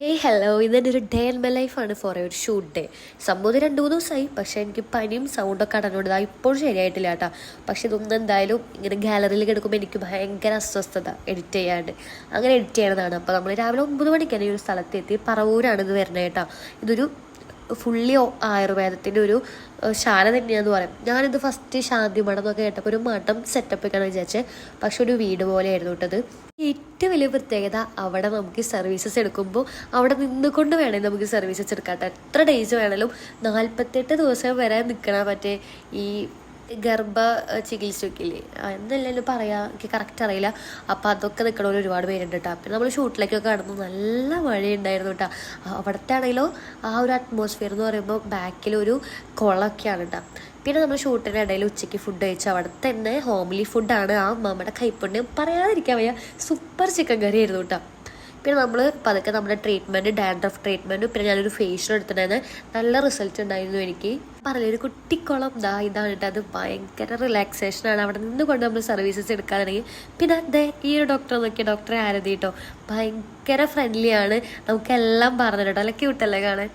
Hello, ഇതെൻ്റെ ഒരു day and my ലൈഫാണ് ഫോർ ഒരു ഷൂട്ട് ഡേ. സംഭവം 2-3 ദിവസമായി. പക്ഷേ എനിക്ക് പനിയും സൗണ്ടൊക്കെ അടഞ്ഞുകൊണ്ട് ഇപ്പോഴും ശരിയായിട്ടില്ല കേട്ടോ. പക്ഷെ ഇതൊന്നും എന്തായാലും ഇങ്ങനെ ഗാലറിയിൽ കിടക്കുമ്പോൾ എനിക്ക് ഭയങ്കര അസ്വസ്ഥത എഡിറ്റ് ചെയ്യാണ്ട്. അങ്ങനെ എഡിറ്റ് ചെയ്യണതാണ്. അപ്പോൾ നമ്മൾ രാവിലെ 9 മണിക്കാണ് ഈ ഒരു സ്ഥലത്തെത്തി. പറവൂരാണ് ഇത് വരുന്നത് കേട്ടോ. ഇതൊരു ഫുള്ളി ആയുർവേദത്തിൻ്റെ ഒരു ശാല തന്നെയാണെന്ന് പറയും. ഞാനിത് ഫസ്റ്റ് ശാന്തി മഠം എന്നൊക്കെ കേട്ടപ്പോൾ ഒരു മഠം സെറ്റപ്പ് ഒക്കെയാണ് വിചാരിച്ചത്. പക്ഷെ ഒരു വീട് പോലെയായിരുന്നു കേട്ടത്. ഏറ്റവും വലിയ പ്രത്യേകത അവിടെ നമുക്ക് സർവീസസ് എടുക്കുമ്പോൾ അവിടെ നിന്നുകൊണ്ട് വേണമെങ്കിൽ നമുക്ക് സർവീസസ് എടുക്കാം. എത്ര ഡേയ്സ് വേണമെങ്കിലും 48 ദിവസം വരെ നിൽക്കണം. മറ്റേ ഈ ഗർഭ ചികിത്സയൊക്കെ ഇല്ലേ, എന്നല്ലല്ലോ പറയാ, എനിക്ക് കറക്റ്റ് അറിയില്ല. അപ്പോൾ അതൊക്കെ നിൽക്കണവർ ഒരുപാട് പേരുണ്ട് കേട്ടോ. പിന്നെ നമ്മൾ ഷൂട്ടിലേക്കൊക്കെ കാണുമ്പോൾ നല്ല മഴയുണ്ടായിരുന്നു കേട്ടോ. അവിടുത്തെ ആണെങ്കിലോ ആ ഒരു അറ്റ്മോസ്ഫിയർ എന്ന് പറയുമ്പോൾ ബാക്കിലൊരു കുളമൊക്കെയാണ് കേട്ടോ. പിന്നെ നമ്മൾ ഷൂട്ടിൻ്റെ ഇടയിൽ ഉച്ചയ്ക്ക് ഫുഡ് കഴിച്ചു. അവിടെ തന്നെ ഹോംലി ഫുഡാണ്. ആ അമ്മമ്മയുടെ കൈപ്പുണ്യം പറയാതിരിക്കാൻ വയ്യ. സൂപ്പർ ചിക്കൻ കറി ആയിരുന്നു കേട്ടോ. പിന്നെ നമ്മൾ പതുക്കെ നമ്മുടെ ട്രീറ്റ്മെൻറ്റ്, ഡാൻഡ്രഫ് ട്രീറ്റ്മെൻറ്റും പിന്നെ ഞാനൊരു ഫേഷ്യൽ എടുത്തിട്ടുണ്ടായിരുന്നു. നല്ല റിസൾട്ട് ഉണ്ടായിരുന്നു എനിക്ക്. പറഞ്ഞൊരു കുട്ടിക്കുളം ഇതാണ് കേട്ടോ. അത് ഭയങ്കര റിലാക്സേഷനാണ് അവിടെ നിന്നുകൊണ്ട് നമ്മൾ സർവീസസ് എടുക്കാനാണെങ്കിൽ. പിന്നെ അതെ ഈ ഒരു ഡോക്ടർ നോക്കിയ ഡോക്ടർ ആരതി കേട്ടോ. ഭയങ്കര ഫ്രണ്ട്ലിയാണ്, നമുക്കെല്ലാം പറഞ്ഞു കേട്ടോ. അല്ല ക്യൂട്ടല്ലേ കാണാൻ.